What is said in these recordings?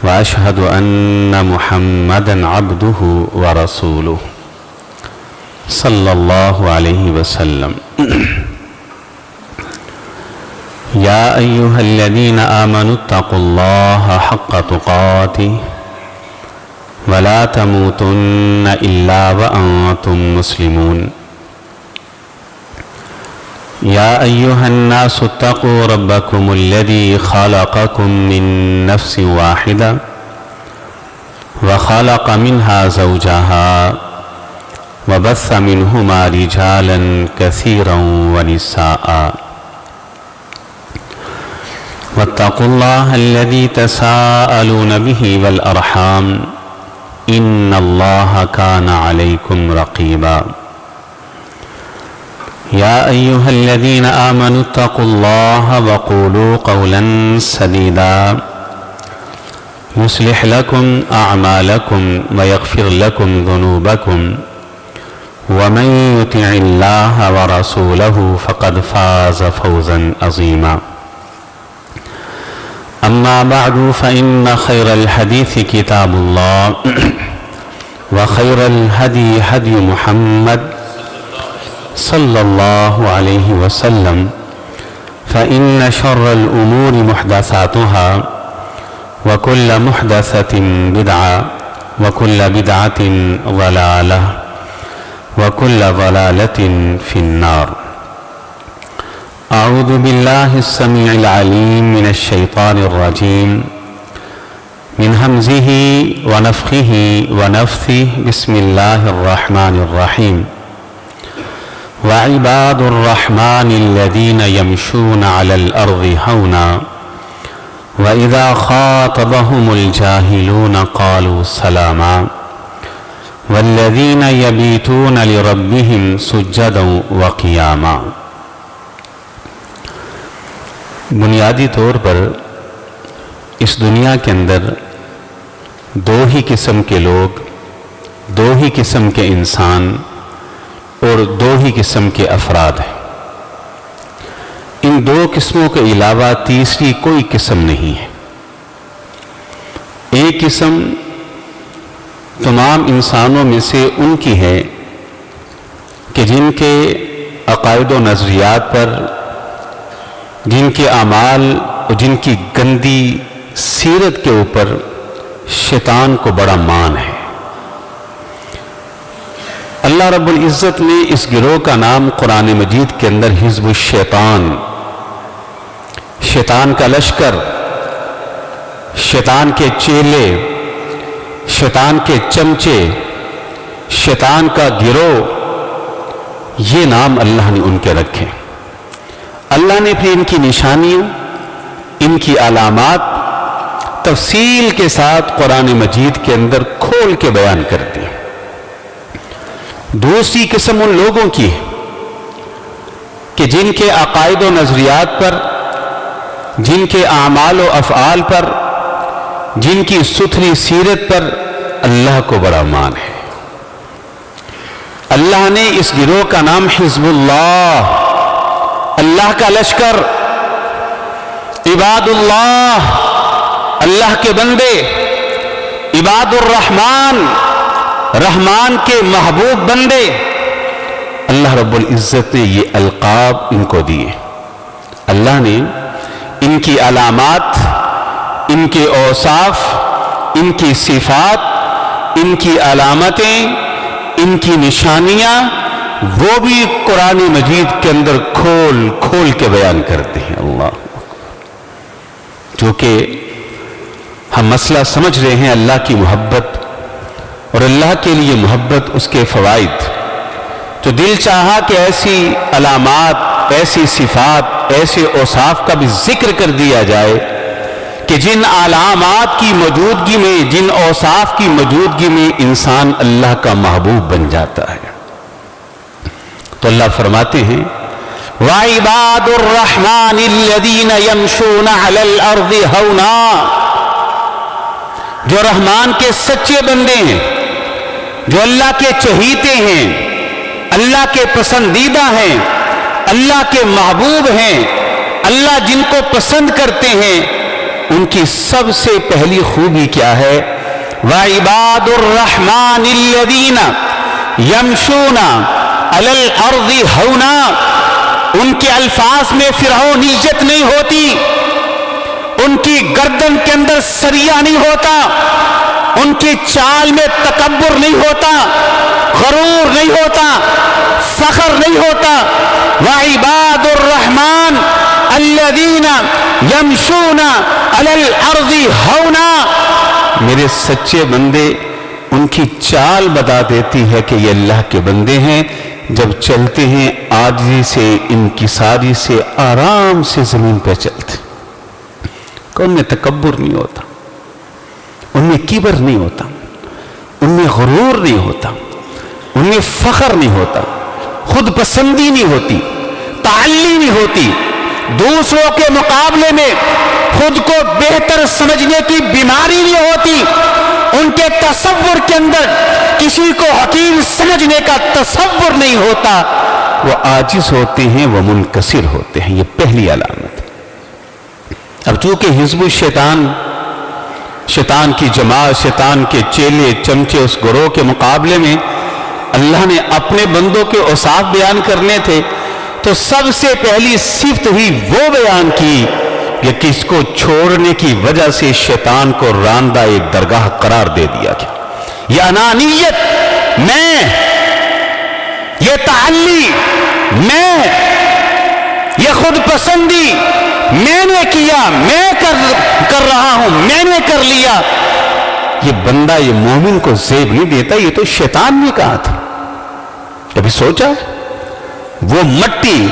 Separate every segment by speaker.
Speaker 1: وأشهد أن محمدًا عبده ورسوله صلى الله عليه وسلم. يا أيها الذين آمنوا اتقوا الله حق تقاته ولا تموتن إلا وأنتم مسلمون. يا أيها الناس اتقوا ربكم الذي خلقكم من نفس واحدة وخلق منها زوجها وبث منهما رجالا كثيرا ونساء. واتقوا الله الذي تساءلون به والأرحام إن الله كان عليكم رقيبا. يا أيها الذين آمنوا اتقوا الله وقولوا قولا سديدا يصلح لكم أعمالكم ويغفر لكم ذنوبكم ومن يطع الله ورسوله فقد فاز فوزا عظيما. أما بعد فإن خير الحديث كتاب الله وخير الهدي هدي محمد صلى الله عليه وسلم فإن شر الأمور محدثاتها وكل محدثة بدعة وكل بدعة ضلالة وكل ضلالة في النار. أعوذ بالله السميع العليم من الشيطان الرجيم من همزه ونفخه ونفثه. بسم الله الرحمن الرحيم. وعباد الرحمن الذين يمشون على الأرض هونا وإذا خاطبهم الجاهلون قالوا سلاما والذين يبيتون لربهم سجدا وقياما. بنیادی طور پر اس دنیا کے اندر دو ہی قسم کے لوگ، دو ہی قسم کے انسان اور دو ہی قسم کے افراد ہیں. ان دو قسموں کے علاوہ تیسری کوئی قسم نہیں ہے. ایک قسم تمام انسانوں میں سے ان کی ہے کہ جن کے عقائد و نظریات پر، جن کے اعمال اور جن کی گندی سیرت کے اوپر شیطان کو بڑا مان ہے. اللہ رب العزت نے اس گروہ کا نام قرآن مجید کے اندر حزب الشیطان، شیطان کا لشکر، شیطان کے چیلے، شیطان کے چمچے، شیطان کا گروہ، یہ نام اللہ نے ان کے رکھے. اللہ نے پھر ان کی نشانیوں، ان کی علامات تفصیل کے ساتھ قرآن مجید کے اندر کھول کے بیان کر دی. دوسری قسم ان لوگوں کی ہے کہ جن کے عقائد و نظریات پر، جن کے اعمال و افعال پر، جن کی ستھری سیرت پر اللہ کو بڑا مان ہے. اللہ نے اس گروہ کا نام حزب اللہ، اللہ کا لشکر، عباد اللہ، اللہ کے بندے، عباد الرحمن، رحمان کے محبوب بندے، اللہ رب العزت نے یہ القاب ان کو دیے. اللہ نے ان کی علامات، ان کے اوصاف، ان کی صفات، ان کی علامتیں، ان کی نشانیاں وہ بھی قرآن مجید کے اندر کھول کھول کے بیان کرتے ہیں. اللہ، جو کہ ہم مسئلہ سمجھ رہے ہیں اللہ کی محبت اور اللہ کے لیے محبت، اس کے فوائد، تو دل چاہا کہ ایسی علامات، ایسی صفات، ایسے اوصاف کا بھی ذکر کر دیا جائے کہ جن علامات کی موجودگی میں، جن اوصاف کی موجودگی میں انسان اللہ کا محبوب بن جاتا ہے. تو اللہ فرماتے ہیں وَعِبَادُ الرَّحْمَنِ الَّذِينَ يَمْشُونَ عَلَى الْأَرْضِ هَوْنًا. جو رحمان کے سچے بندے ہیں، جو اللہ کے چہیتے ہیں، اللہ کے پسندیدہ ہیں، اللہ کے محبوب ہیں، اللہ جن کو پسند کرتے ہیں، ان کی سب سے پہلی خوبی کیا ہے؟ وَعِبَادُ الرَّحْمَنِ الَّذِينَ يَمْشُونَ عَلَى الْأَرْضِ هَوْنًا. ان کے الفاظ میں فرعونیت نہیں ہوتی، ان کی گردن کے اندر سریا نہیں ہوتا، ان کی چال میں تکبر نہیں ہوتا، غرور نہیں ہوتا، فخر نہیں ہوتا. وَعِبَادُ الرَّحْمَنِ الَّذِينَ يَمْشُونَ عَلَى الْأَرْضِ هَوْنًا. میرے سچے بندے، ان کی چال بتا دیتی ہے کہ یہ اللہ کے بندے ہیں. جب چلتے ہیں عاجزی سے، انکساری سے، آرام سے زمین پہ چلتے. ان میں تکبر نہیں ہوتا، ان میں کبر نہیں ہوتا، ان میں غرور نہیں ہوتا، ان میں فخر نہیں ہوتا، خود پسندی نہیں ہوتی، تعلی نہیں ہوتی، دوسروں کے مقابلے میں خود کو بہتر سمجھنے کی بیماری نہیں ہوتی. ان کے تصور کے اندر کسی کو حقیر سمجھنے کا تصور نہیں ہوتا. وہ عاجز ہوتے ہیں، وہ منکسر ہوتے ہیں. یہ پہلی علامت. اب چونکہ حزب الشیطان، شیطان کی جماعت، شیطان کے چیلے چمچے، اس گروہ کے مقابلے میں اللہ نے اپنے بندوں کے اوصاف بیان کرنے تھے، تو سب سے پہلی صفت ہی وہ بیان کی کہ کس کو چھوڑنے کی وجہ سے شیطان کو راندہ ایک درگاہ قرار دے دیا گیا. یہ انانیت، میں، یہ تعلی، میں، یہ خود پسندی، میں نے کیا، میں کر رہا ہوں، میں نے کر لیا، یہ بندہ، یہ مومن کو زیب نہیں دیتا. یہ تو شیطان نے کہا تھا. کبھی سوچا؟ وہ مٹی،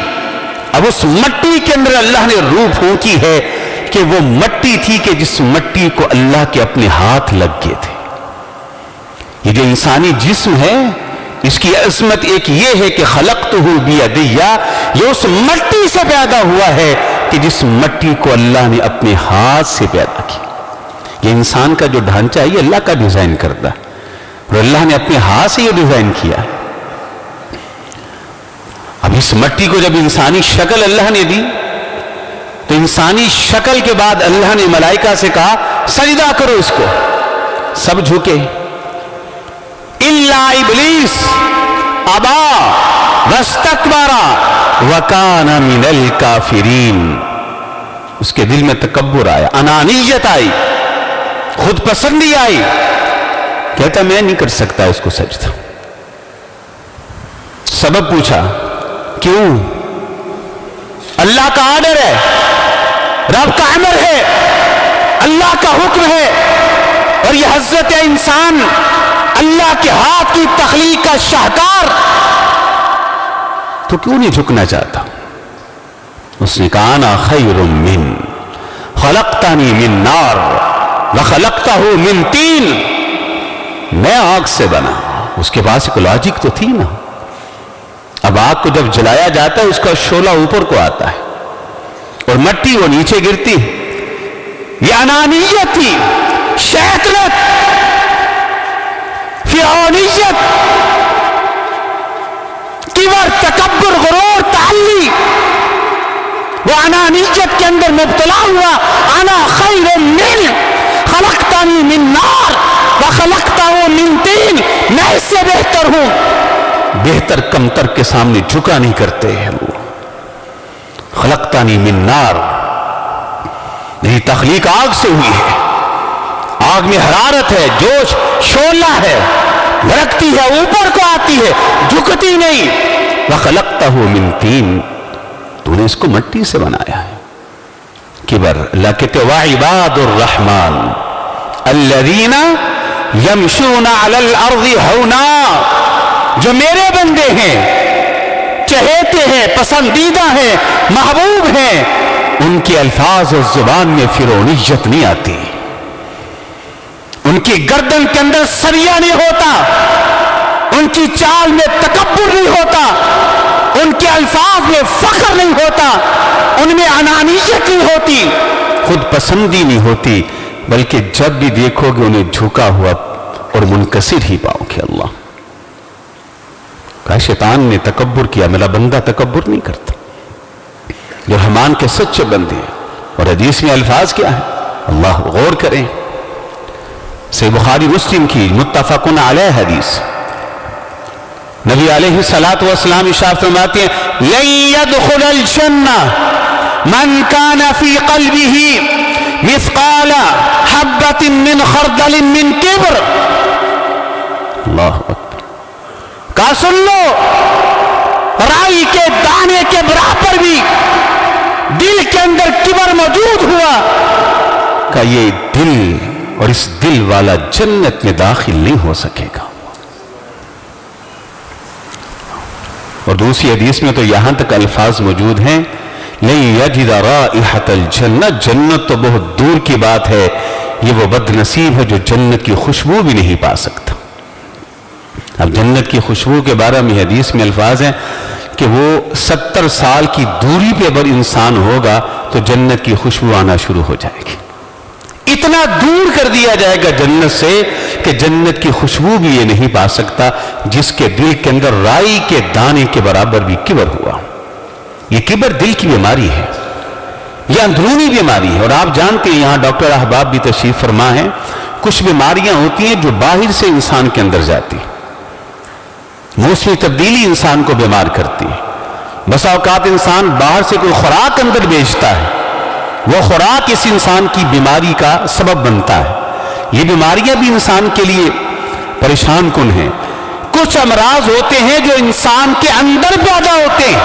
Speaker 1: اب اس مٹی کے اندر اللہ نے روح پھونکی ہے کہ وہ مٹی تھی کہ جس مٹی کو اللہ کے اپنے ہاتھ لگ گئے تھے. یہ جو انسانی جسم ہے، اس کی عظمت ایک یہ ہے کہ خلقتہ بیدی، یہ اس مٹی سے پیدا ہوا ہے کہ جس مٹی کو اللہ نے اپنے ہاتھ سے پیدا کی. یہ انسان کا جو ڈھانچہ ہے یہ اللہ کا ڈیزائن کرتا ہے، اور اللہ نے اپنے ہاتھ سے یہ ڈیزائن کیا ہے. اب اس مٹی کو جب انسانی شکل اللہ نے دی، تو انسانی شکل کے بعد اللہ نے ملائکہ سے کہا سجدہ کرو اس کو. سب جھکے، الا ابلیس ابا واستکبر وکان من الکافرین. اس کے دل میں تکبر آیا، انانیت آئی، خود پسندی آئی. کہتا میں نہیں کر سکتا اس کو سجدہ. سبب پوچھا، کیوں؟ اللہ کا آرڈر ہے، رب کا امر ہے، اللہ کا حکم ہے، اور یہ حضرت انسان اللہ کے ہاتھ کی تخلیق کا شاہکار، تو کیوں نہیں جھکنا چاہتا؟ اس نے کہا انا خیر من خلقتنی من نار وخلقتہ من طین. میں آگ سے بنا. اس کے پاس ایک لاجک تو تھی نا. اب آگ کو جب جلایا جاتا ہے اس کا شعلہ اوپر کو آتا ہے اور مٹی وہ نیچے گرتی. یہ انانیت تھی، شیطنت، فرعونیت، کبر، تکبر، غرور، تعلی. وہ انانیت کے اندر مبتلا ہوا. انا خیر من خلقتنی من نار وخلقتہ من طین. میں اس سے بہتر ہوں. بہتر کمتر کے سامنے جھکا نہیں کرتے ہیں. وہ خلقتنی من نار، میری تخلیق آگ سے ہوئی ہے. آگ میں حرارت ہے، جوش، شعلہ ہے، بھڑکتی ہے، اوپر کو آتی ہے، جھکتی نہیں. وخلقتہ من طین، تو نے اس کو مٹی سے بنایا ہے. کبر. اللہ کہتے وعباد الرحمن الذین یمشون علی الارض ہونا. جو میرے بندے ہیں، چہیتے ہیں، پسندیدہ ہیں، محبوب ہیں، ان کے الفاظ اور زبان میں فرعونیت نہیں آتی. ان کی گردن کے اندر سریا نہیں ہوتا، ان کی چال میں تکبر نہیں ہوتا، ان کے الفاظ میں فخر نہیں ہوتا، ان میں انانیت نہیں ہوتی، خود پسندی نہیں ہوتی، بلکہ جب بھی دیکھو گے انہیں جھکا ہوا اور منکسر ہی پاؤ گے. اللہ کہا شیطان نے تکبر کیا، میرا بندہ تکبر نہیں کرتا. جو رحمان کے سچے بندے ہیں. اور حدیث میں الفاظ کیا ہے؟ اللہ غور کریں، صحیح بخاری مسلم کی متفقن علیہ حدیث، نبی علیہ الصلوۃ والسلام ارشاد فرماتے ہیں لن يدخل الجنہ من کان فی قلبہ مثقال حبۃ من خردل من کبر۔ اللہ اکبر، کہا سن لو، رائی کے دانے کے برابر بھی دل کے اندر کبر موجود ہوا، کہ یہ دل اور اس دل والا جنت میں داخل نہیں ہو سکے گا۔ اور دوسری حدیث میں تو یہاں تک الفاظ موجود ہیں لن یجد رائحۃ الجنہ، جنت تو بہت دور کی بات ہے، یہ وہ بد نصیب ہے جو جنت کی خوشبو بھی نہیں پا سکتا۔ اب جنت کی خوشبو کے بارے میں حدیث میں الفاظ ہیں کہ وہ 70 سال کی دوری پہ اگر انسان ہوگا تو جنت کی خوشبو آنا شروع ہو جائے گی۔ اتنا دور کر دیا جائے گا جنت سے کہ جنت کی خوشبو بھی یہ نہیں پا سکتا جس کے دل کے اندر رائی کے دانے کے برابر بھی کبر ہوا۔ یہ کبر دل کی بیماری ہے، یہ اندرونی بیماری ہے، اور آپ جانتے ہیں یہاں ڈاکٹر احباب بھی تشریف فرما ہیں، کچھ بیماریاں ہوتی ہیں جو باہر سے انسان کے اندر جاتی، موسمی تبدیلی انسان کو بیمار کرتی ہے۔ بسا اوقات انسان باہر سے کوئی خوراک اندر بیچتا ہے، وہ خوراک اس انسان کی بیماری کا سبب بنتا ہے۔ یہ بیماریاں بھی انسان کے لیے پریشان کن ہیں۔ کچھ امراض ہوتے ہیں جو انسان کے اندر پیدا ہوتے ہیں،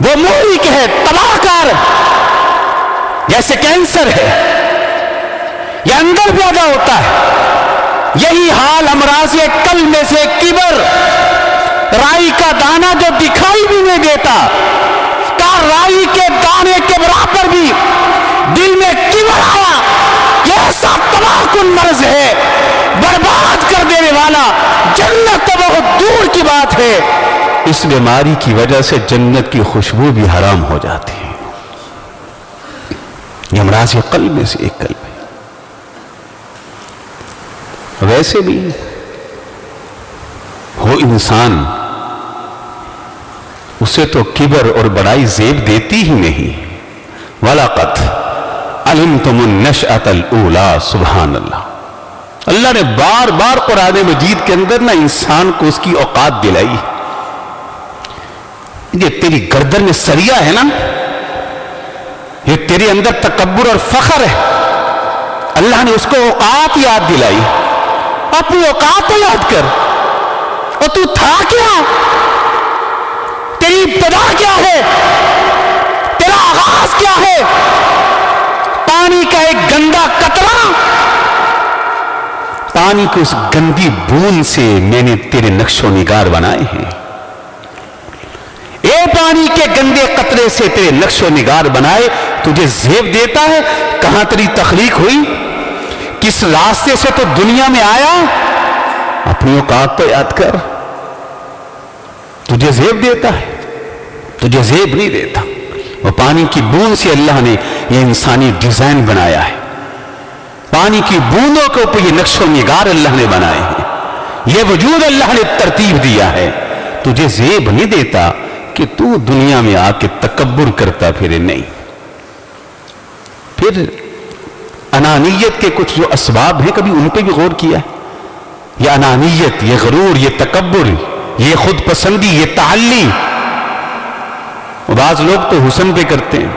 Speaker 1: وہ مہلک ہے، تباہ کار، جیسے کینسر ہے، یہ اندر پیدا ہوتا ہے۔ یہی حال امراض قلب میں سے کبر، رائی کا دانہ جو دکھائی بھی نہیں دیتا، رائی کے دانے کے برابر بھی دل میں کبر آیا، یہ ایسا تباہ کن مرض ہے، برباد کر دینے والا، جنت تو بہت دور کی بات ہے۔ اس بیماری کی وجہ سے جنت کی خوشبو بھی حرام ہو جاتی ہے۔ یہ امراض قلب میں سے ایک قلب ہے۔ ویسے بھی ہو انسان، اسے تو کبر اور بڑائی زیب دیتی ہی نہیں۔ وَلَقَدْ عَلِمْتُمُ النَّشْأَةَ الْأُولَى، سبحان اللہ، اللہ نے بار بار قرآن مجید کے اندر نہ انسان کو اس کی اوقات دلائی۔ یہ تیری گردن میں سریا ہے نا، یہ تیرے اندر تکبر اور فخر ہے، اللہ نے اس کو اوقات یاد دلائی۔ اپنی اوقات تو یاد کر، اور تو تھا کیا، تیری ابتدا کیا ہے، تیرا آغاز کیا ہے۔ پانی کا ایک گندا قطرہ، پانی کو اس گندی بوند سے میں نے تیرے نقش و نگار بنائے ہیں۔ اے پانی کے گندے قطرے سے تیرے نقش و نگار بنائے، تجھے زیب دیتا ہے کہاں تیری تخلیق ہوئی، کس راستے سے تو دنیا میں آیا۔ اپنی اوقات تو یاد کر، تجھے زیب دیتا ہے، تجھے زیب نہیں دیتا۔ وہ پانی کی بوند سے اللہ نے یہ انسانی ڈیزائن بنایا ہے، پانی کی بوندوں کے اوپر یہ نقش و نگار اللہ نے بنائے ہیں، یہ وجود اللہ نے ترتیب دیا ہے۔ تجھے زیب نہیں دیتا کہ تو دنیا میں آ کے تکبر کرتا پھرے، نہیں۔ پھر انانیت کے کچھ جو اسباب ہیں، کبھی ان پہ بھی غور کیا ہے؟ یہ انانیت، یہ غرور، یہ تکبر، یہ خود پسندی، یہ تعلی، بعض لوگ تو حسن پہ کرتے ہیں۔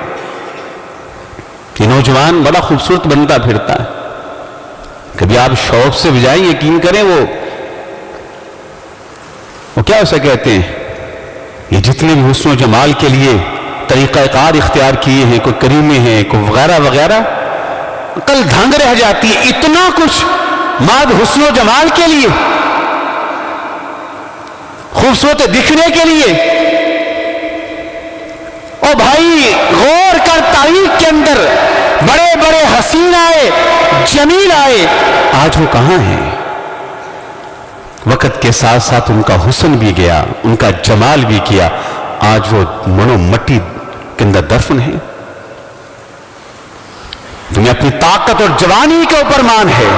Speaker 1: یہ نوجوان بڑا خوبصورت بنتا پھرتا ہے، کبھی آپ شوق سے بجائیں، یقین کریں وہ کیا اسے کہتے ہیں، یہ جتنے بھی حسن و جمال کے لیے طریقہ کار اختیار کیے ہیں، کوئی کریمے ہیں، کوئی وغیرہ وغیرہ، کل دھنگ رہ جاتی ہے۔ اتنا کچھ ماد حسن و جمال کے لیے، خوبصورت دکھنے کے لیے۔ او بھائی غور کر، تاریخ کے اندر بڑے بڑے حسین آئے، جمیل آئے، آج وہ کہاں ہیں؟ وقت کے ساتھ ساتھ ان کا حسن بھی گیا، ان کا جمال بھی کیا، آج وہ منو مٹی کے اندر دفن ہے۔ تمہیں اپنی طاقت اور جوانی کے اوپر مان ہے،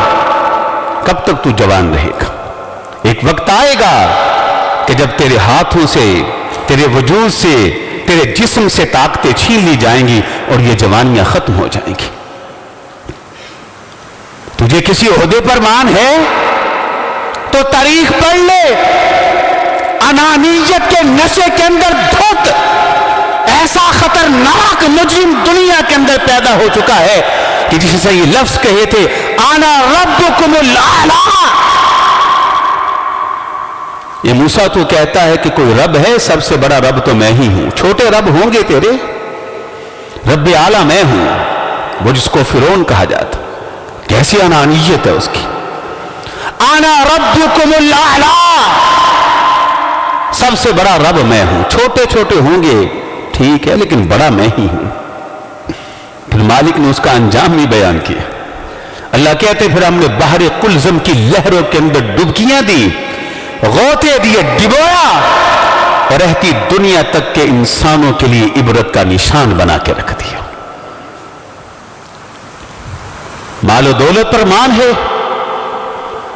Speaker 1: کب تک تو جوان رہے گا؟ ایک وقت آئے گا کہ جب تیرے ہاتھوں سے، تیرے وجود سے تیرے جسم سے طاقتیں چھین لی جائیں گی اور یہ جوانیاں ختم ہو جائیں گی۔ تجھے کسی عہدے پر مان ہے تو تاریخ پڑھ لے، انانیت کے نشے کے اندر دھت ایسا خطرناک مجرم دنیا کے اندر پیدا ہو چکا ہے کہ جس سے یہ لفظ کہے تھے انا ربکم الاعلی، یہ موسیٰ تو کہتا ہے کہ کوئی رب ہے، سب سے بڑا رب تو میں ہی ہوں، چھوٹے رب ہوں گے تیرے، رب اعلیٰ میں ہوں، وہ جس کو فرعون کہا جاتا، کیسی انانیت ہے اس کی، انا ربکم الاعلی، سب سے بڑا رب میں ہوں، چھوٹے چھوٹے ہوں گے ٹھیک ہے لیکن بڑا میں ہی ہوں۔ پھر مالک نے اس کا انجام بھی بیان کیا، اللہ کہتے پھر ہم نے بحر قلزم کی لہروں کے اندر ڈبکیاں دی، غوطے دیے، ڈبویا، اور رہتی دنیا تک کے انسانوں کے لیے عبرت کا نشان بنا کے رکھ دیا۔ مال و دولت پر مان ہے،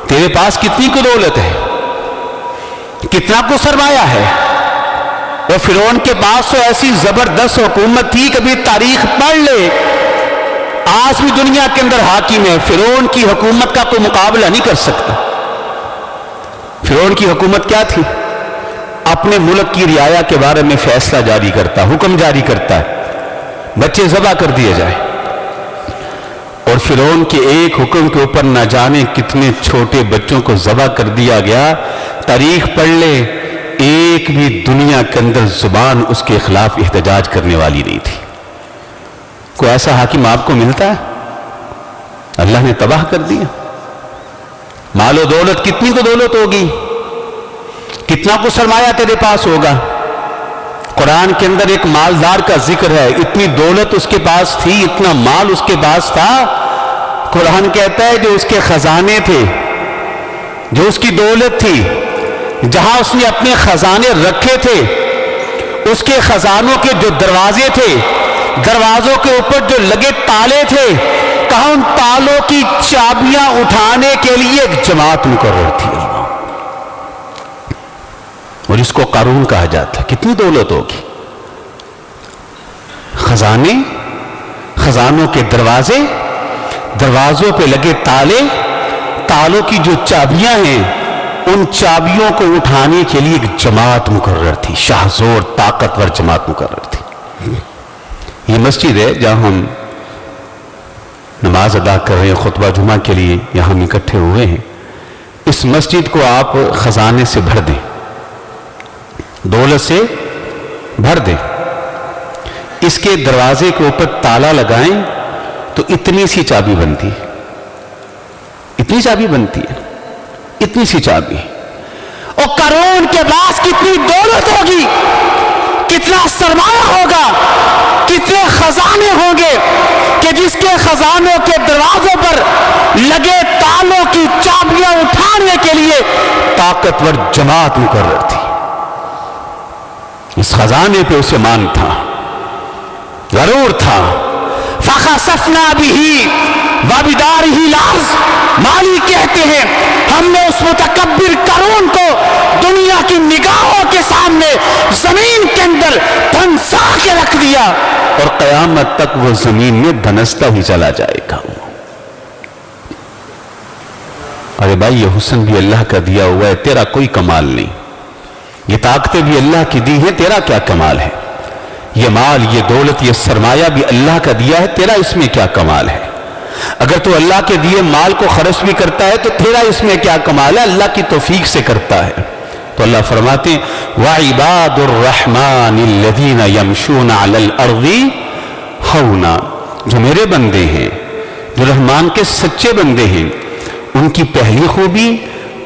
Speaker 1: تیرے پاس کتنی کو دولت ہے، کتنا کو سرمایہ ہے؟ وہ فرعون کے پاس تو ایسی زبردست حکومت تھی، کبھی تاریخ پڑھ لے، آج بھی دنیا کے اندر حاکم ہے، فرعون کی حکومت کا کوئی مقابلہ نہیں کر سکتا۔ فرعون کی حکومت کیا تھی؟ اپنے ملک کی رعایا کے بارے میں فیصلہ جاری کرتا، حکم جاری کرتا ہے، بچے ذبح کر دیے جائیں، اور فرعون کے ایک حکم کے اوپر نہ جانے کتنے چھوٹے بچوں کو ذبح کر دیا گیا۔ تاریخ پڑھ لے، ایک بھی دنیا کے اندر زبان اس کے خلاف احتجاج کرنے والی نہیں تھی۔ کوئی ایسا حاکم آپ کو ملتا ہے؟ اللہ نے تباہ کر دیا۔ مال و دولت کتنی کو دولت ہوگی، کتنا کو سرمایہ تیرے پاس ہوگا؟ قرآن کے اندر ایک مالدار کا ذکر ہے، اتنی دولت اس کے پاس تھی، اتنا مال اس کے پاس تھا، قرآن کہتا ہے جو اس کے خزانے تھے، جو اس کی دولت تھی، جہاں اس نے اپنے خزانے رکھے تھے، اس کے خزانوں کے جو دروازے تھے، دروازوں کے اوپر جو لگے تالے تھے، کہاں ان تالوں کی چابیاں اٹھانے کے لیے ایک جماعت مقرر تھی، اور اس کو قارون کہا جاتا ہے۔ کتنی دولت ہوگی، خزانے، خزانوں کے دروازے، دروازوں پہ لگے تالے، تالوں کی جو چابیاں ہیں، ان چابیوں کو اٹھانے کے لیے ایک جماعت مقرر تھی، شاہزور طاقتور جماعت مقرر تھی۔ یہ مسجد ہے جہاں ہم نماز ادا کر رہے ہیں، خطبہ جمعہ کے لیے یہاں ہم اکٹھے ہوئے ہیں۔ اس مسجد کو آپ خزانے سے بھر دیں، دولت سے بھر دیں، اس کے دروازے کے اوپر تالا لگائیں تو اتنی سی چابی بنتی ہے، اتنی چابی بنتی ہے، اتنی سی چابی۔ اور قارون کے پاس کتنی دولت ہوگی، کتنا سرمایہ ہوگا، کتنے خزانے ہوں گے کہ جس کے خزانوں کے دروازوں پر لگے تالوں کی چابیاں اٹھانے کے لیے طاقتور جماعت مقرر تھی۔ اس خزانے پہ اسے مان تھا، ضرور تھا۔ فَخَسَفْنَا بِهِ وَبِدَارِهِ الْأَرْضَ، مالی کہتے ہیں ہم نے اس متکبر قارون کو دنیا کی نگاہوں کے سامنے زمین کے اندر دھنسا کے رکھ دیا، اور قیامت تک وہ زمین میں دھنستا ہی چلا جائے گا۔ ارے بھائی، یہ حسن بھی اللہ کا دیا ہوا ہے، تیرا کوئی کمال نہیں، یہ طاقتیں بھی اللہ کی دی ہیں، تیرا کیا کمال ہے؟ یہ مال، یہ دولت، یہ سرمایہ بھی اللہ کا دیا ہے، تیرا اس میں کیا کمال ہے؟ اگر تو اللہ کے دیے مال کو خرچ بھی کرتا ہے تو تیرا اس میں کیا کمال ہے؟ اللہ کی توفیق سے کرتا ہے۔ تو اللہ فرماتے ہیں وَعِبَادُ الرَّحْمَنِ الَّذِينَ يَمْشُونَ عَلَى الْأَرْضِ هَوْنًا، جو میرے بندے ہیں، جو رحمان کے سچے بندے ہیں، ان کی پہلی خوبی،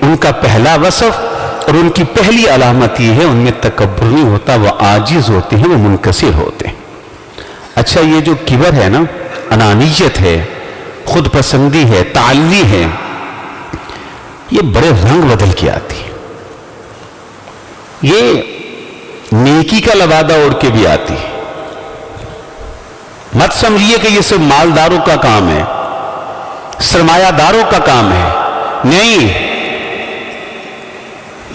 Speaker 1: ان کا پہلا وصف اور ان کی پہلی علامت یہ ہے، ان میں تکبر نہیں ہوتا، وہ عاجز ہوتے ہیں، وہ منکسر ہوتے ہیں۔ اچھا، یہ جو کبر ہے نا، انانیت ہے، خود پسندی ہے، تعلی ہے، یہ بڑے رنگ بدل کے آتی ہے، یہ نیکی کا لبادہ اوڑھ کے بھی آتی ہے۔ مت سمجھیے کہ یہ صرف مالداروں کا کام ہے، سرمایہ داروں کا کام ہے، نہیں،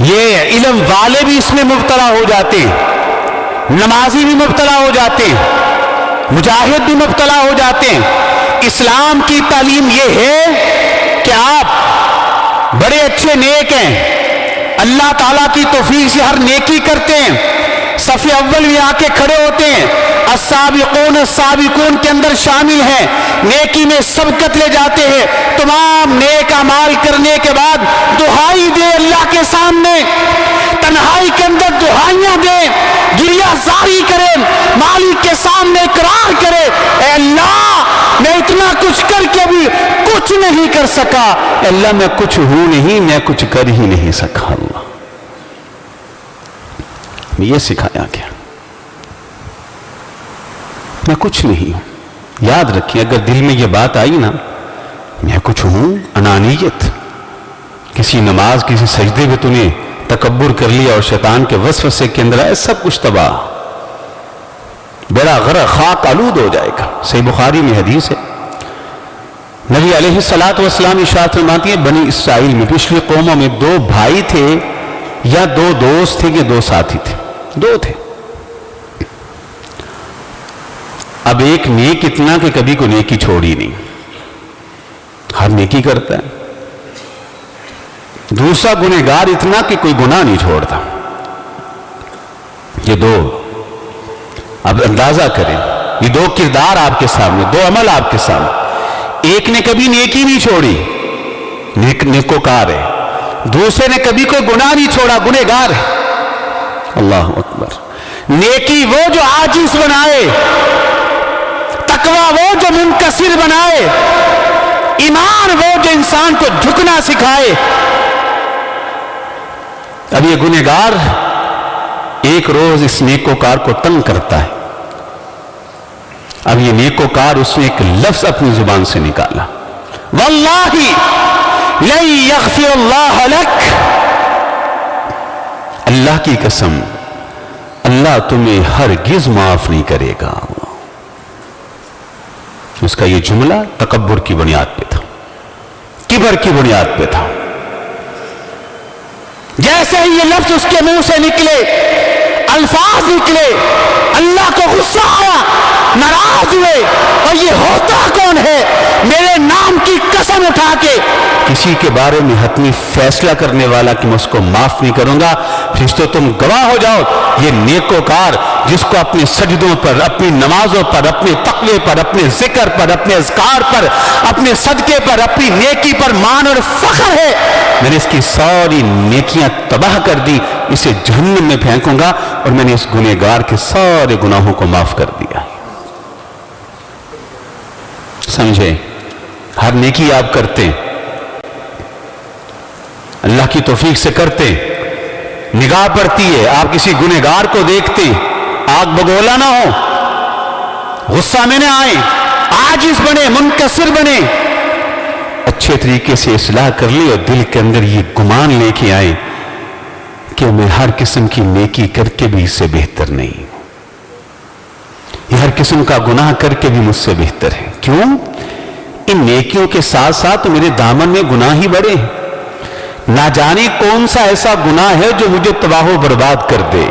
Speaker 1: یہ علم والے بھی اس میں مبتلا ہو جاتے ہیں، نمازی بھی مبتلا ہو جاتے ہیں, مجاہد بھی مبتلا ہو جاتے ہیں. اسلام کی تعلیم یہ ہے کہ آپ بڑے اچھے نیک ہیں, اللہ تعالیٰ کی توفیق سے ہر نیکی کرتے ہیں, صف اول میں آ کے کھڑے ہوتے ہیں, السابقون السابقون کے اندر شامل ہیں, نیکی میں سبقت لے جاتے ہیں. تمام نیک اعمال کرنے کے بعد دعائی دے اللہ کے سامنے, تنہائی کے اندر دعائیاں دے, گریہ زاری کرے, مالک کے سامنے اقرار کرے, اے اللہ میں اتنا کچھ کر کے بھی کچھ نہیں کر سکا, اے اللہ میں کچھ ہوں نہیں, میں کچھ کر ہی نہیں سکا. اللہ میں یہ سکھایا گیا, میں کچھ نہیں ہوں. یاد رکھیے اگر دل میں یہ بات آئی نا میں کچھ ہوں, انانیت, کسی نماز کسی سجدے میں تو نے تکبر کر لیا اور شیطان کے وسوسے کے اندر آئے, سب کچھ تباہ, بیڑا غرق, خاک آلود ہو جائے گا. صحیح بخاری میں حدیث ہے, نبی علیہ الصلوۃ والسلام ارشاد فرماتے ہیں بنی اسرائیل میں پچھلی قوموں میں 2 بھائی تھے یا 2 دوست تھے یا 2 ساتھی تھے, 2 تھے. اب ایک نیک اتنا کہ کبھی کوئی نیکی چھوڑی نہیں, ہر نیکی کرتا ہے. دوسرا گنہگار اتنا کہ کوئی گناہ نہیں چھوڑتا. یہ 2, اب اندازہ کریں, یہ 2 کردار آپ کے سامنے, 2 عمل آپ کے سامنے. ایک نے کبھی نیکی نہیں چھوڑی, نیکوکار ہے. دوسرے نے کبھی کوئی گناہ نہیں چھوڑا, گنہگار ہے. اللہ اکبر. نیکی وہ جو عاجز بنائے, تقوی وہ جو منکسر بنائے, ایمان وہ جو انسان کو جھکنا سکھائے. اب یہ گنہگار ایک روز اس نیکوکار کو تنگ کرتا ہے. اب یہ نیکوکار اس نے ایک لفظ اپنی زبان سے نکالا, واللہ لن یغفر اللہ لک, اللہ کی قسم اللہ تمہیں ہرگز معاف نہیں کرے گا. اس کا یہ جملہ تکبر کی بنیاد پہ تھا, کبر کی بنیاد پہ تھا. جیسے ہی یہ لفظ اس کے منہ سے نکلے, الفاظ نکلے, اللہ کو غصہ آیا, ناراض ہوئے, اور یہ ہوتا کون ہے میرے نام کی قسم اٹھا کے کسی کے بارے میں حتمی فیصلہ کرنے والا کہ میں اس کو معاف نہیں کروں گا. فرشتوں تم گواہ ہو جاؤ, یہ نیکوکار جس کو اپنے سجدوں پر, اپنی نمازوں پر, اپنے تقوی پر, اپنے ذکر پر, اپنے اذکار پر, اپنے صدقے پر, اپنی نیکی پر مان اور فخر ہے, میں نے اس کی ساری نیکیاں تباہ کر دی, اسے جہنم میں پھینکوں گا, اور میں نے اس گنہگار کے سارے گناہوں کو معاف کر دیا. سمجھے, ہر نیکی آپ کرتے اللہ کی توفیق سے کرتے, نگاہ پڑتی ہے, آپ کسی گنہگار کو دیکھتے, آگ بگولا نہ ہو, غصہ میں نہ آئے, عاجز بنے, منکسر بنے, اچھے طریقے سے اصلاح کر لے, اور دل کے اندر یہ گمان لے کے آئے کہ میں ہر قسم کی نیکی کر کے بھی اس سے بہتر نہیں, یہ ہر قسم کا گناہ کر کے بھی مجھ سے بہتر ہے. کیوں؟ ان نیکیوں کے ساتھ ساتھ میرے دامن میں گناہ ہی بڑے ہیں. نہ جانے کون سا ایسا گناہ ہے جو مجھے تباہ و برباد کر دے,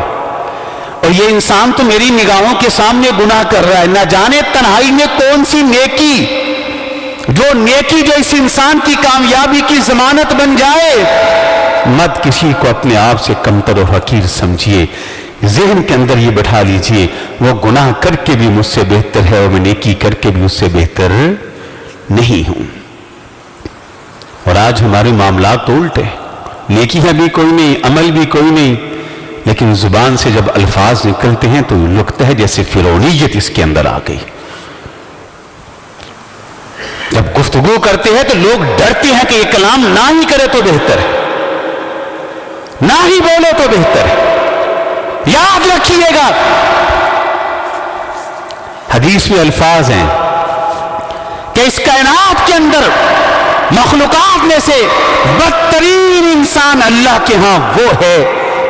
Speaker 1: اور یہ انسان تو میری نگاہوں کے سامنے گناہ کر رہا ہے. نہ جانے تنہائی میں کون سی نیکی جو اس انسان کی کامیابی کی ضمانت بن جائے. مت کسی کو اپنے آپ سے کمتر و حقیر سمجھیے, ذہن کے اندر یہ بٹھا لیجئے وہ گناہ کر کے بھی مجھ سے بہتر ہے, اور میں نیکی کر کے بھی اس سے بہتر نہیں ہوں. اور آج ہمارے معاملات تو الٹے, نیکیاں بھی کوئی نہیں, عمل بھی کوئی نہیں, لیکن زبان سے جب الفاظ نکلتے ہیں تو لگتا ہے جیسے فرعونیت اس کے اندر آ گئی. جب گفتگو کرتے ہیں تو لوگ ڈرتے ہیں کہ یہ کلام نہ ہی کرے تو بہتر ہے, نہ ہی بولے تو بہتر ہے. یاد رکھیے گا, حدیث میں الفاظ ہیں کہ اس کائنات کے اندر مخلوقات میں سے بدترین انسان اللہ کے ہاں وہ ہے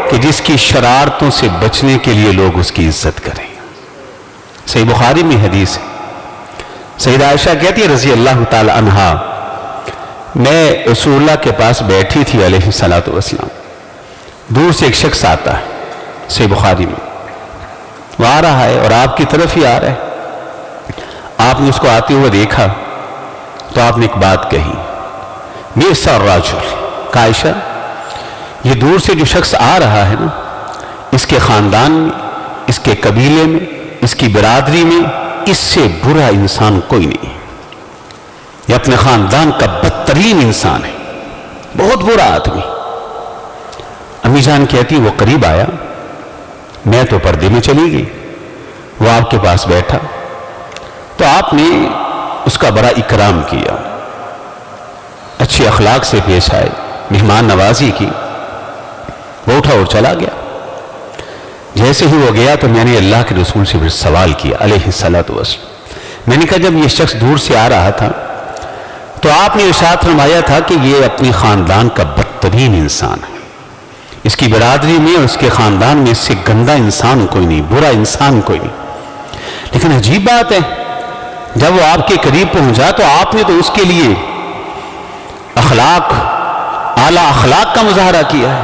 Speaker 1: کہ جس کی شرارتوں سے بچنے کے لیے لوگ اس کی عزت کریں. صحیح بخاری میں حدیث ہے, سیدہ عائشہ کہتی ہے رضی اللہ تعالی عنہا, میں رسول اللہ کے پاس بیٹھی تھی علیہ الصلوۃ والسلام, دور سے ایک شخص آتا ہے, صحیح بخاری میں, وہ آ رہا ہے اور آپ کی طرف ہی آ رہا ہے. آپ نے اس کو آتے ہوئے دیکھا تو آپ نے ایک بات کہی، بئس الرجل. عائشہ، یہ دور سے جو شخص آ رہا ہے نا، اس کے خاندان میں، اس کے قبیلے میں، اس کی برادری میں اس سے برا انسان کوئی نہیں. یہ اپنے خاندان کا بدترین انسان ہے، بہت برا آدمی. امی جان کہتی وہ قریب آیا، میں تو پردے میں چلی گئی، وہ آپ کے پاس بیٹھا تو آپ نے اس کا بڑا اکرام کیا، اچھے اخلاق سے پیش آئے، مہمان نوازی کی. وہ اٹھا اور چلا گیا. جیسے ہی وہ گیا تو میں نے اللہ کے رسول سے پھر سوال کیا علیہ الصلوۃ والسلام. میں نے کہا جب یہ شخص دور سے آ رہا تھا تو آپ نے ارشاد فرمایا تھا کہ یہ اپنے خاندان کا بدترین انسان ہے، اس کی برادری میں اور اس کے خاندان میں اس سے گندا انسان کوئی نہیں، برا انسان کوئی نہیں. لیکن عجیب بات ہے، جب وہ آپ کے قریب پہنچا تو آپ نے تو اس کے لیے اخلاق، اعلیٰ اخلاق کا مظاہرہ کیا ہے،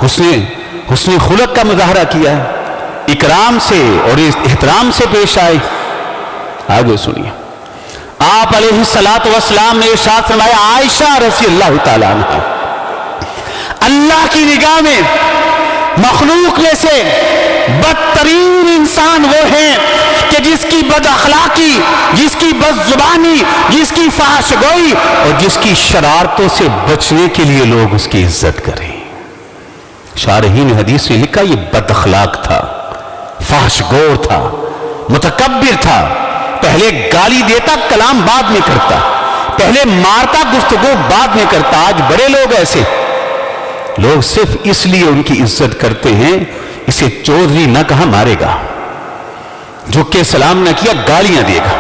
Speaker 1: حسن خلق کا مظاہرہ کیا ہے، اکرام سے اور احترام سے پیش آئے. آگے سنیے، آپ علیہ الصلوۃ والسلام نے ارشاد فرمایا، عائشہ رضی اللہ تعالیٰ عنہ، اللہ کی نگاہ میں مخلوق میں سے بدترین انسان وہ ہے کہ جس کی بد اخلاقی، جس کی بد زبانی، جس کی فحش گوئی اور جس کی شرارتوں سے بچنے کے لیے لوگ اس کی عزت کریں. شارحین حدیث نے لکھا یہ بد اخلاق تھا، فحش گور تھا، متکبر تھا. پہلے گالی دیتا، کلام بعد میں کرتا، پہلے مارتا، گفتگو بعد میں کرتا. آج بڑے لوگ ایسے، لوگ صرف اس لیے ان کی عزت کرتے ہیں، اسے چودھری نہ کہا مارے گا، جھک کے سلام نہ کیا گالیاں دے گا،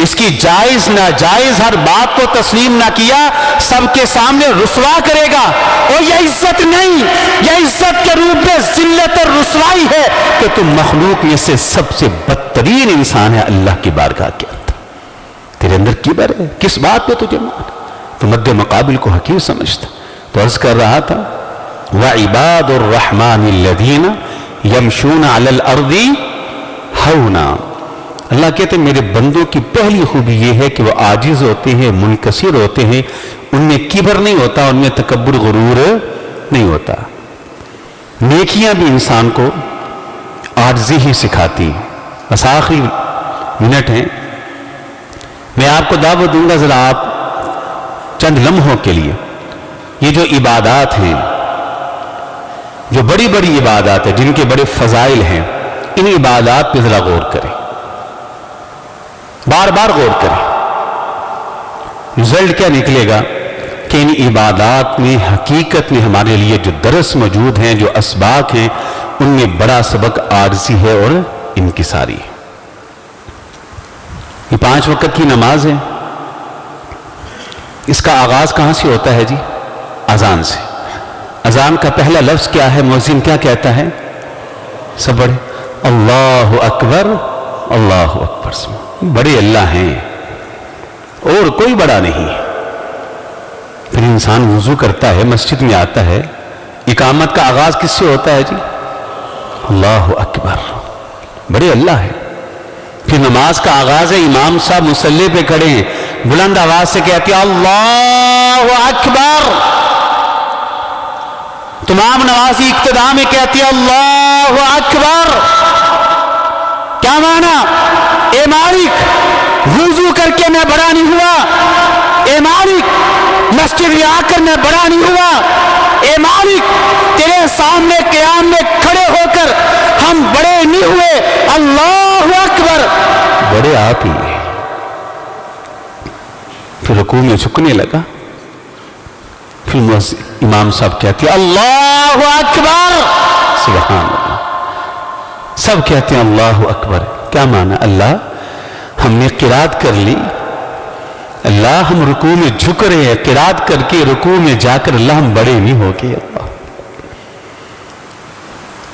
Speaker 1: اس کی جائز ناجائز ہر بات کو تسلیم نہ کیا سب کے سامنے رسوا کرے گا. اور یہ عزت نہیں، یہ عزت کے روپ میں ذلت اور رسوائی ہے کہ تم مخلوق میں سے سب سے بدترین انسان ہے اللہ کی بارگاہ کے اندر. تیرے اندر کبر ہے، کس بات پہ تجھے مان؟ تو مد مقابل کو حقیر سمجھتا. تو عرض کر رہا تھا وَعِبَادُ الرَّحْمَنِ الَّذِينَ يَمْشُونَ عَلَى الْأَرْضِ هَوْنًا. اللہ کہتے ہیں میرے بندوں کی پہلی خوبی یہ ہے کہ وہ عاجز ہوتے ہیں، منکسر ہوتے ہیں، ان میں کبر نہیں ہوتا، ان میں تکبر غرور نہیں ہوتا. نیکیاں بھی انسان کو عاجزی ہی سکھاتی. بس آخری منٹ ہیں، میں آپ کو دعوت دوں گا، ذرا آپ چند لمحوں کے لیے یہ جو عبادات ہیں، جو بڑی بڑی عبادات ہیں جن کے بڑے فضائل ہیں، ان عبادات پہ ذرا غور کریں، بار بار غور کریں. رزلٹ کیا نکلے گا کہ ان عبادات میں حقیقت میں ہمارے لیے جو درس موجود ہیں، جو اسباق ہیں، ان میں بڑا سبق عاجزی ہے اور انکساری ہے. یہ 5 وقت کی نماز ہے، اس کا آغاز کہاں سے ہوتا ہے جی؟ اذان سے. اذان کا پہلا لفظ کیا ہے؟ مؤذن کیا کہتا ہے؟ سب بڑے اللہ اکبر، اللہ اکبر. بڑے اللہ ہیں اور کوئی بڑا نہیں. پھر انسان وضو کرتا ہے، مسجد میں آتا ہے، اقامت کا آغاز کس سے ہوتا ہے جی؟ اللہ اکبر، بڑے اللہ ہے. پھر نماز کا آغاز ہے، امام صاحب مصلی پہ کھڑے ہیں، بلند آواز سے کہتے ہیں اللہ اکبر. تمام نمازی ابتدا میں کہتے ہیں اللہ اکبر. کیا معنی؟ اے مالک، وضو کر کے میں بڑا نہیں ہوا. اے مالک، مسجد میں آ کر میں بڑا نہیں ہوا. اے مالک، تیرے سامنے قیام میں کھڑے ہو کر ہم بڑے نہیں ہوئے. اللہ اکبر، بڑے آپ ہی. پھر رکوع میں جھکنے لگا. پھر امام صاحب کہتے ہیں اللہ اکبر. سبحان اللہ. سب کہتے ہیں اللہ اکبر. کیا معنی؟ اللہ ہم نے قرات کر لی، اللہ ہم رکوع میں جھک رہے ہیں، قرات کر کے رکوع میں جا کر اللہ ہم بڑے نہیں ہو گئے. اللہ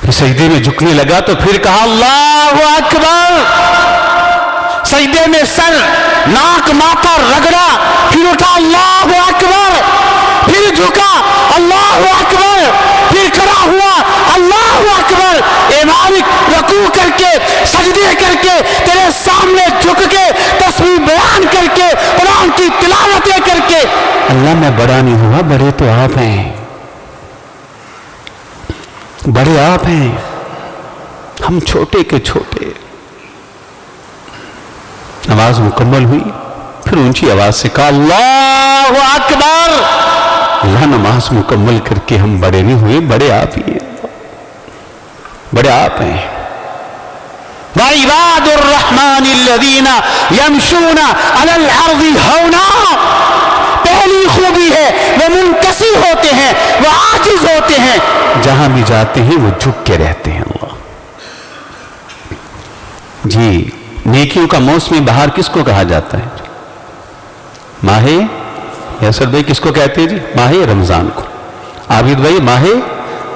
Speaker 1: پھر سجدے میں جھکنے لگا تو پھر کہا اللہ اکبر. سجدے میں سر، ناک، ماتھا رگڑا، پھر اٹھا اللہ اکبر. پھر جھکا اللہ اکبر. پھر کھڑا ہوا اللہ اکبر. اے مالک، رکوع کر کے کے تیرے سامنے جھک کے تسبیح بیان کر کے قرآن کی تلاوتیں کر کے، اللہ میں بڑا نہیں ہوا، بڑے تو آپ ہیں، بڑے آپ ہیں، ہم چھوٹے کے چھوٹے۔ نماز مکمل ہوئی، پھر اونچی آواز سے کہا اللہ اکبر۔ اللہ نماز مکمل کر کے ہم بڑے نہیں ہوئے، بڑے آپ ہی ہیں، بڑے آپ ہیں۔ وَعِبَادُ الرَّحْمَنِ الَّذِينَ يَمْشُونَ عَلَى الْأَرْضِ هَوْنًا، پہلی خوبی ہے وہ منکسر ہوتے ہیں، وہ عاجز ہوتے ہیں، جہاں بھی جاتے ہیں وہ جھک کے رہتے ہیں۔ اللہ جی، نیکیوں کا موسم بہار کس کو کہا جاتا ہے؟ ماہ یاسر بھائی کس کو کہتے ہیں جی؟ ماہ رمضان کو۔ عابد بھائی ماہ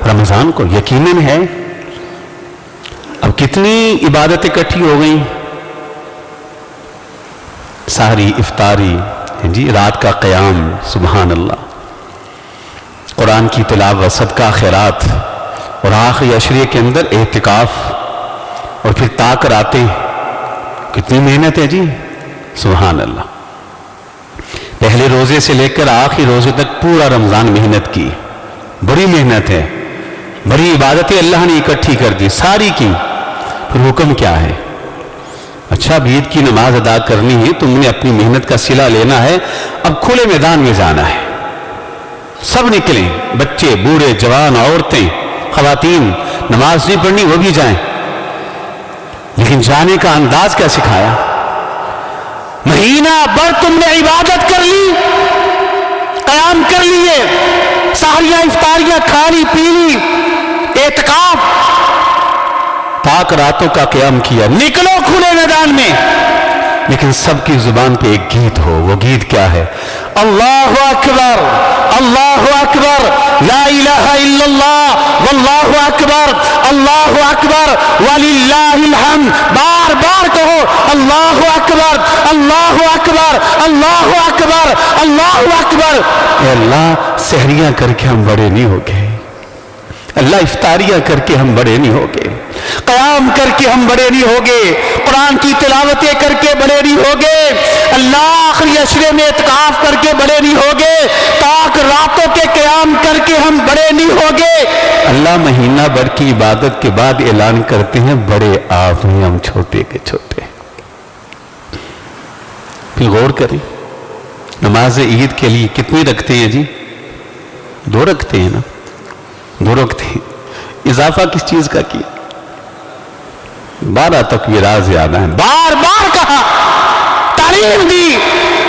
Speaker 1: رمضان کو یقیناً ہے۔ اب کتنی عبادتیں اکٹھی ہو گئیں، سحری، افطاری، جی رات کا قیام، سبحان اللہ، قرآن کی تلاوت، صدقہ خیرات، اور آخری عشرے کے اندر اعتکاف، اور پھر تاک راتیں، کتنی محنت ہے جی، سبحان اللہ۔ پہلے روزے سے لے کر آخری روزے تک پورا رمضان محنت کی، بڑی محنت ہے، بڑی عبادتیں اللہ نے اکٹھی کر دی، ساری کی۔ پھر حکم کیا ہے؟ اچھا اب عید کی نماز ادا کرنی ہے، تم نے اپنی محنت کا صلہ لینا ہے، اب کھلے میدان میں جانا ہے، سب نکلیں، بچے، بوڑھے، جوان، عورتیں، خواتین، نماز نہیں پڑھنی وہ بھی جائیں، لیکن جانے کا انداز کیا سکھایا؟ مہینہ بھر تم نے عبادت کر لی، قیام کر لیے، سحریاں افطاریاں کھا لی پی لی، اعتکاف، پاک راتوں کا قیام کیا، نکلو کھلے میدان میں، لیکن سب کی زبان پہ ایک گیت ہو، وہ گیت کیا ہے؟ اللہ اکبر، اللہ اکبر، لا الہ الا اللہ، واللہ اکبر، اللہ اکبر، وللہ الحمد، بار بار کہو اللہ اکبر، اللہ اکبر، اللہ اکبر، اللہ اکبر۔ اے اللہ سحریاں کر کے ہم بڑے نہیں ہو گئے، اللہ افطاریاں کر کے ہم بڑے نہیں ہو گئے، قیام کر کے ہم بڑے نہیں ہو گئے، قرآن کی تلاوتیں کر کے بڑے نہیں ہو گئے، اللہ آخری عشرے میں اعتکاف کر کے بڑے نہیں ہو گئے، تاک راتوں کے قیام کر کے ہم بڑے نہیں ہو گئے۔ اللہ مہینہ بھر کی عبادت کے بعد اعلان کرتے ہیں بڑے آپ ہیں، ہم چھوٹے کے چھوٹے۔ پھر غور کریں، نماز عید کے لیے کتنی رکھتے ہیں جی؟ 2 رکھتے ہیں نا، 2 رکھتے ہیں، اضافہ کس چیز کا کیا؟ 12 تکبیرات زیادہ ہیں، بار بار کہا، تعلیم دی،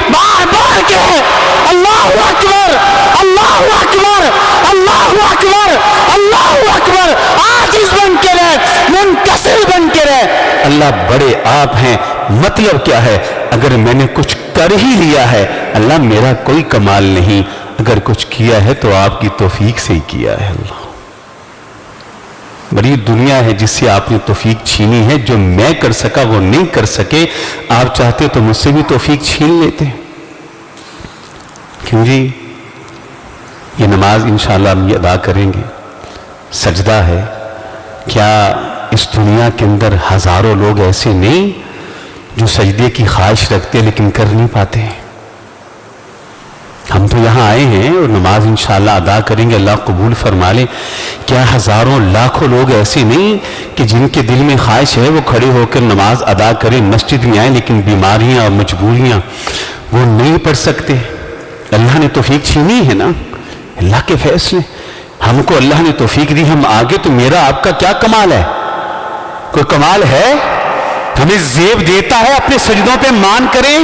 Speaker 1: بار بار کہے اللہ اکبر، اللہ اکبر، اللہ اکبر، اللہ اکبر، عاجز بن کے رہے، منکسر بن کے رہے۔ اللہ بڑے آپ ہیں، مطلب کیا ہے؟ اگر میں نے کچھ کر ہی لیا ہے، اللہ میرا کوئی کمال نہیں، اگر کچھ کیا ہے تو آپ کی توفیق سے ہی کیا ہے۔ اللہ بڑی دنیا ہے جس سے آپ نے توفیق چھینی ہے، جو میں کر سکا وہ نہیں کر سکے، آپ چاہتے تو مجھ سے بھی توفیق چھین لیتے۔ کیوں جی؟ یہ نماز انشاءاللہ ہم یہ ادا کریں گے، سجدہ ہے، کیا اس دنیا کے اندر ہزاروں لوگ ایسے نہیں جو سجدے کی خواہش رکھتے لیکن کر نہیں پاتے؟ ہم تو یہاں آئے ہیں اور نماز انشاءاللہ ادا کریں گے، اللہ قبول فرما لے، کیا ہزاروں لاکھوں لوگ ایسے نہیں کہ جن کے دل میں خواہش ہے وہ کھڑے ہو کر نماز ادا کریں، مسجد میں آئیں، لیکن بیماریاں اور مجبوریاں وہ نہیں پڑھ سکتے؟ اللہ نے توفیق چھینی ہے نا، اللہ کے فیصلے، ہم کو اللہ نے توفیق دی، ہم آگے، تو میرا آپ کا کیا کمال ہے؟ کوئی کمال ہے؟ ہمیں زیب دیتا ہے اپنے سجدوں پہ مان کریں۔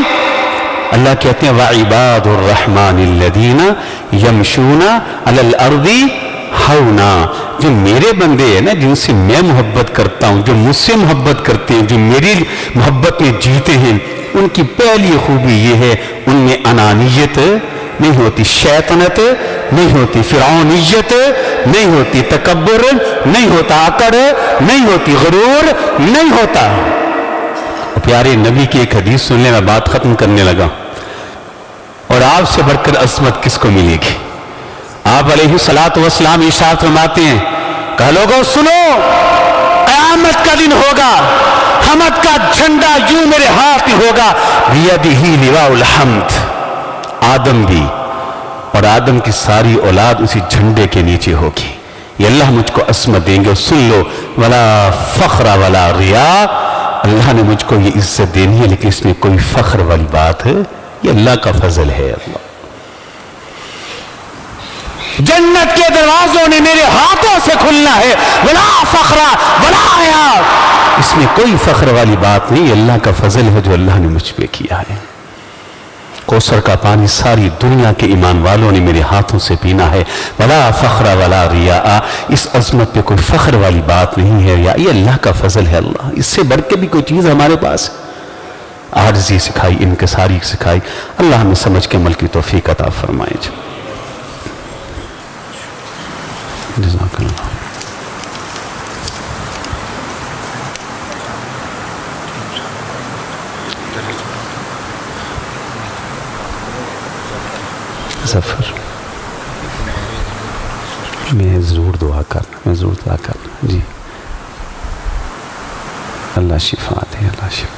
Speaker 1: اللہ کہتے ہیں وَعِبَادُ الرَّحْمَنِ الَّذِينَ يَمْشُونَ عَلَى الْأَرْضِ هَوْنًا، جو میرے بندے ہیں نا، جن سے میں محبت کرتا ہوں، جو مجھ سے محبت کرتے ہیں، جو میری محبت میں جیتے ہیں، ان کی پہلی خوبی یہ ہے، ان میں انانیت نہیں ہوتی، شیطنت نہیں ہوتی، فرعونیت نہیں ہوتی، تکبر نہیں ہوتا، عقل نہیں ہوتی، غرور نہیں ہوتا۔ پیارے نبی کی ایک حدیث سننے میں بات ختم کرنے لگا، اور آپ سے بڑھ کر عظمت کس کو ملے گی؟ آپ علیہ الصلوۃ والسلام ارشاد فرماتے ہیں کہ لوگوں سنو، قیامت کا دن ہوگا، حمد کا جھنڈا یوں میرے ہاتھ میں ہوگا، بیدہ لواء الحمد، آدم بھی اور آدم کی ساری اولاد اسی جھنڈے کے نیچے ہوگی۔ یہ اللہ مجھ کو عظمت دیں گے، اور سن لو، ولا فخر ولا ریا، اللہ نے مجھ کو یہ عزت دینی ہے، لیکن اس میں کوئی فخر والی بات ہے، یہ اللہ کا فضل ہے۔ اللہ جنت کے دروازوں نے میرے ہاتھوں سے کھلنا ہے، ولا فخر ولا ریا، اس میں کوئی فخر والی بات نہیں، یہ اللہ کا فضل ہے جو اللہ نے مجھ پہ کیا ہے۔ کوثر کا پانی ساری دنیا کے ایمان والوں نے میرے ہاتھوں سے پینا ہے، ولا فخر ولا ریا، اس عظمت پہ کوئی فخر والی بات نہیں ہے، یا یہ اللہ کا فضل ہے۔ اللہ اس سے بڑھ کے بھی کوئی چیز ہمارے پاس ہے؟ عاجزی سکھائی، انکساری سکھائی، اللہ ہمیں سمجھ کے عمل کی توفیق عطا فرمائے۔ جزاک اللہ۔ ظفر میں ضرور دعا کرنا، جی اللہ شفا دے، اللہ شفا۔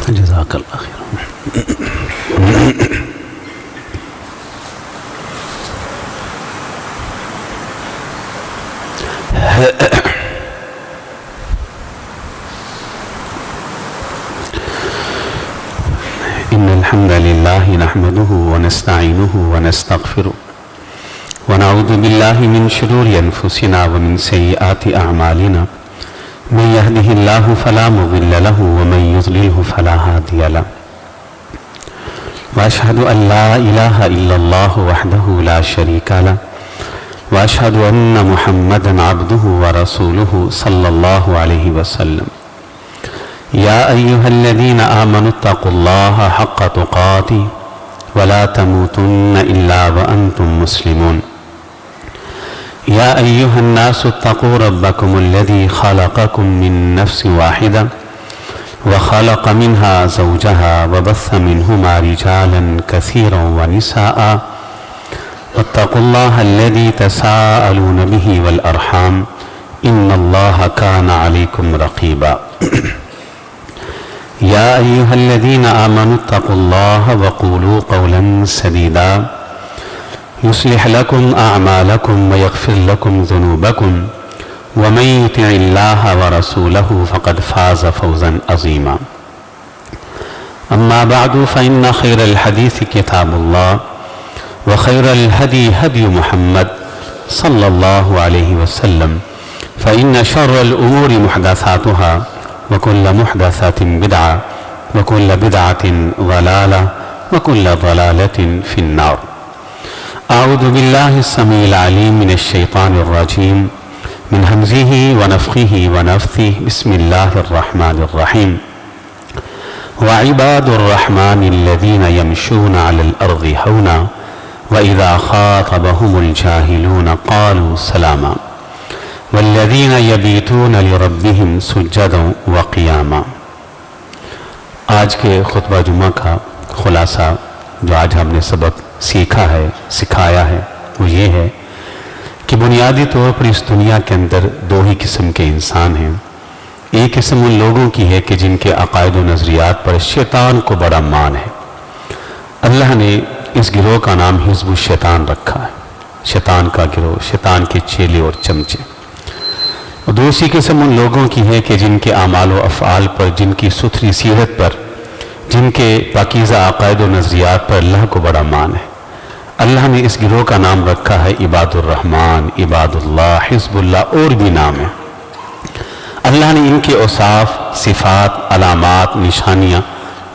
Speaker 1: جزاک اللہ خیر۔ إن الحمد لله نحمده ونستعينه ونستغفره ونعوذ بالله من شرور أنفسنا ومن سيئات أعمالنا، من يهده الله فلا مضل له ومن يضلله فلا هادي له، وأشهد أن لا إله إلا الله وحده لا شريك له، وأشهد أن محمدًا عبده ورسوله صلى الله عليه وسلم۔ يا أيها الذين آمنوا اتقوا الله حق تقاته ولا تموتن إلا وأنتم مسلمون۔ يا أيها الناس اتقوا ربكم الذي خلقكم من نفس واحدة وخلق منها زوجها وبث منهما رجالا كثيرا ونساء، واتقوا الله الذي تساءلون به والأرحام إن الله كان عليكم رقيبا۔ يا أيها الذين آمنوا اتقوا الله وقولوا قولا سديدا يصلح لكم أعمالكم ويغفر لكم ذنوبكم، ومن يطع الله ورسوله فقد فاز فوزا عظيما۔ أما بعد، فإن خير الحديث كتاب الله، وخير الهدي هدي محمد صلى الله عليه وسلم، فإن شر الأمور محدثاتها، وكل محدثة بدعة، وكل بدعة ضلالة، وكل ضلالة في النار۔ أعوذ بالله السميع العليم من الشيطان الرجيم، من همزه ونفخه ونفثه، بسم الله الرحمن الرحيم۔ وعباد الرحمن الذين يمشون على الأرض هونا وإذا خاطبهم الجاهلون قالوا سلاما، والذين يبيتون لربهم سجدا وقياما۔ آج کے خطبہ جمعہ کا خلاصہ جو آج ہم نے سبق سیکھا ہے، سکھایا ہے، وہ یہ ہے کہ بنیادی طور پر اس دنیا کے اندر دو ہی قسم کے انسان ہیں۔ ایک قسم ان لوگوں کی ہے کہ جن کے عقائد و نظریات پر شیطان کو بڑا مان ہے۔ اللہ نے اس گروہ کا نام حزب الشیطان رکھا ہے، شیطان کا گروہ، شیطان کے چیلے اور چمچے۔ اور دوسری قسم ان لوگوں کی ہے کہ جن کے اعمال و افعال پر، جن کی ستھری سیرت پر، جن کے پاکیزہ عقائد و نظریات پر اللہ کو بڑا مان ہے۔ اللہ نے اس گروہ کا نام رکھا ہے عباد الرحمن، عباد اللہ، حزب اللہ، اور بھی نام ہے۔ اللہ نے ان کے اوصاف، صفات، علامات، نشانیاں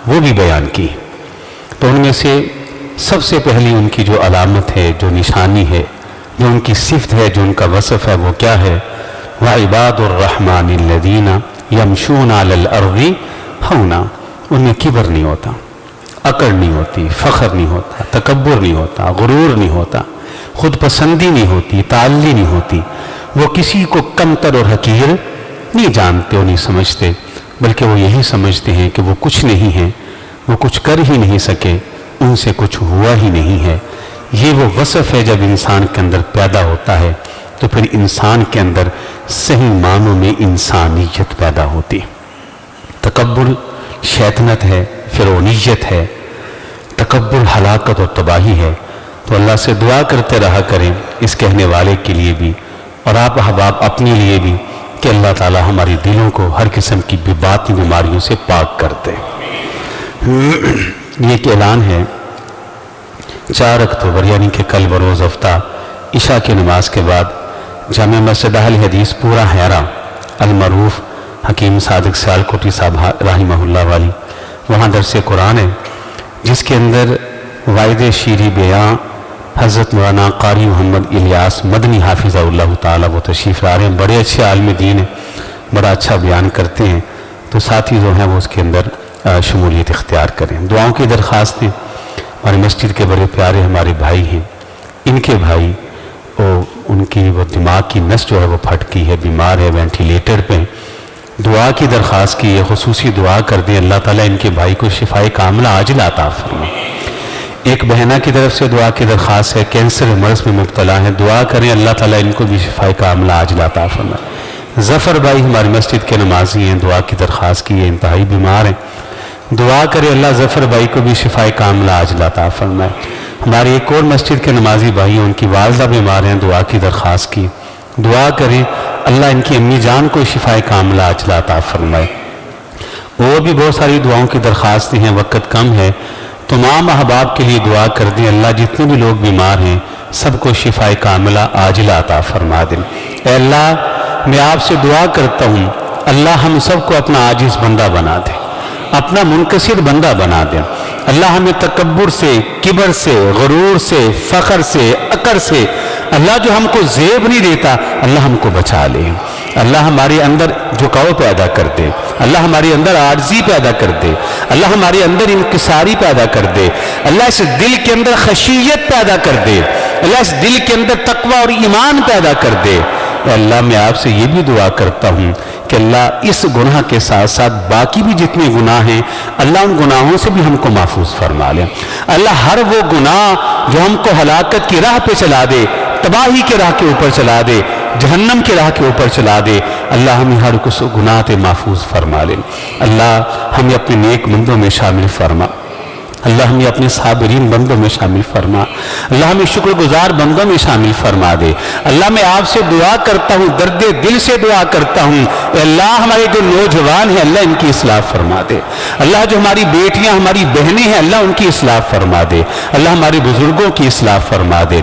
Speaker 1: وہ بھی بیان کی۔ تو ان میں سے سب سے پہلی ان کی جو علامت ہے، جو نشانی ہے، جو ان کی صفت ہے، جو ان کا وصف ہے، وہ کیا ہے؟ وَعِبَادُ الرَّحْمَنِ الَّذِينَ يَمْشُونَ عَلَى الْأَرْضِ هَوْنًا، ان میں کبر نہیں ہوتا، اکڑ نہیں ہوتی، فخر نہیں ہوتا، تکبر نہیں ہوتا، غرور نہیں ہوتا، خود پسندی نہیں ہوتی، تعلی نہیں ہوتی۔ وہ کسی کو کمتر اور حقیر نہیں جانتے اور نہیں سمجھتے، بلکہ وہ یہی سمجھتے ہیں کہ وہ کچھ نہیں ہیں، وہ کچھ کر ہی نہیں سکے، ان سے کچھ ہوا ہی نہیں ہے۔ یہ وہ وصف ہے جب انسان کے اندر پیدا ہوتا ہے تو پھر انسان کے اندر صحیح معنوں میں انسانیت پیدا ہوتی۔ تکبر شیطنت ہے، فرعونیت ہے، تکبر ہلاکت و تباہی ہے۔ تو اللہ سے دعا کرتے رہا کریں اس کہنے والے کے لیے بھی اور آپ احباب اپنے لیے بھی کہ اللہ تعالی ہماری دلوں کو ہر قسم کی باطنی بیماریوں سے پاک کر دے۔ یہ ایک اعلان ہے 4 اکتوبر یعنی کہ کل بروز ہفتہ عشاء کی نماز کے بعد جامع مسجد اہل حدیث پورا حیرہ المعروف حکیم صادق سیالکوٹی صاحب رحمہ اللہ والی وہاں درس قرآن ہے، جس کے اندر وائد شیری بیاں حضرت مولانا قاری محمد الیاس مدنی حافظہ اللہ تعالیٰ وہ تشریف لا رہے ہیں۔ بڑے اچھے عالم دین ہیں، بڑا اچھا بیان کرتے ہیں، تو ساتھی جو ہیں وہ اس کے اندر شمولیت اختیار کریں۔ دعاؤں کی درخواستیں ہماری مسجد کے بڑے پیارے ہمارے بھائی ہیں، ان کے بھائی ان کی وہ دماغ کی نس جو ہے وہ پھٹ کی ہے، بیمار ہے، وینٹیلیٹر پہ، دعا کی درخواست کی ہے، خصوصی دعا کر دیں اللہ تعالیٰ ان کے بھائی کو شفائے کاملہ عاجلہ عطا فرمائے۔ ایک بہنہ کی طرف سے دعا کی درخواست ہے، کینسر مرض میں مبتلا ہے، دعا کریں اللہ تعالیٰ ان کو بھی شفائے کاملہ عاجلہ عطا فرمائے۔ ظفر بھائی ہماری مسجد کے نمازی ہیں، دعا کی درخواست کی ہے، انتہائی بیمار ہیں، دعا کرے اللہ ظفر بھائی کو بھی شفائے کاملہ عاجلہ عطا فرمائے۔ ہماری ایک اور مسجد کے نمازی بھائی ہیں، ان کی والدہ بیمار ہیں، دعا کی درخواست کی، دعا کریں اللہ ان کی امی جان کو شفائے کاملہ عاجلہ عطا فرمائے۔ اور بھی بہت ساری دعاؤں کی درخواستیں ہیں، وقت کم ہے، تمام احباب کے لیے دعا کر دیں اللہ جتنے بھی لوگ بیمار ہیں سب کو شفائے کاملہ عاجلہ عطا فرما دیں۔ اے اللہ میں آپ سے دعا کرتا ہوں اللہ ہم سب کو اپنا عاجز بندہ بنا دے، اپنا منکسر بندہ بنا دے۔ اللہ ہمیں تکبر سے، کبر سے، غرور سے، فخر سے، عقر سے، اللہ جو ہم کو زیب نہیں دیتا اللہ ہم کو بچا لے۔ اللہ ہمارے اندر جھکاؤ پیدا کر دے، اللہ ہمارے اندر عاجزی پیدا کر دے، اللہ ہمارے اندر انکساری پیدا کر دے، اللہ اس دل کے اندر خشیت پیدا کر دے، اللہ اس دل کے اندر تقوی اور ایمان پیدا کر دے۔ اے اللہ میں آپ سے یہ بھی دعا کرتا ہوں کہ اللہ اس گناہ کے ساتھ ساتھ باقی بھی جتنے گناہ ہیں اللہ ان گناہوں سے بھی ہم کو محفوظ فرما لے۔ اللہ ہر وہ گناہ جو ہم کو ہلاکت کی راہ پہ چلا دے، تباہی کے راہ کے اوپر چلا دے، جہنم کے راہ کے اوپر چلا دے، اللہ ہمیں ہر کس گناہ سے محفوظ فرما لے۔ اللہ ہمیں اپنے نیک بندوں میں شامل فرما، اللہ ہمیں اپنے صابرین بندوں میں شامل فرما، اللہ ہمیں شکر گزار بندوں میں شامل فرما دے۔ اللہ میں آپ سے دعا کرتا ہوں، درد دل سے دعا کرتا ہوں، اے اللہ ہمارے جو نوجوان ہیں اللہ ان کی اصلاح فرما دے، اللہ جو ہماری بیٹیاں ہماری بہنیں ہیں اللہ ان کی اصلاح فرما دے، اللہ ہمارے بزرگوں کی اصلاح فرما دے۔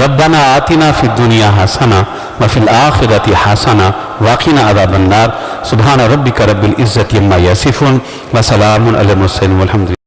Speaker 1: ربنا آتنا فی الدنیا حسنہ وفی الآخرۃ حسنہ وقنا عذاب النار۔ سبحان ربک رب العزۃ عما یصفون وسلام علی المرسلین والحمد للہ۔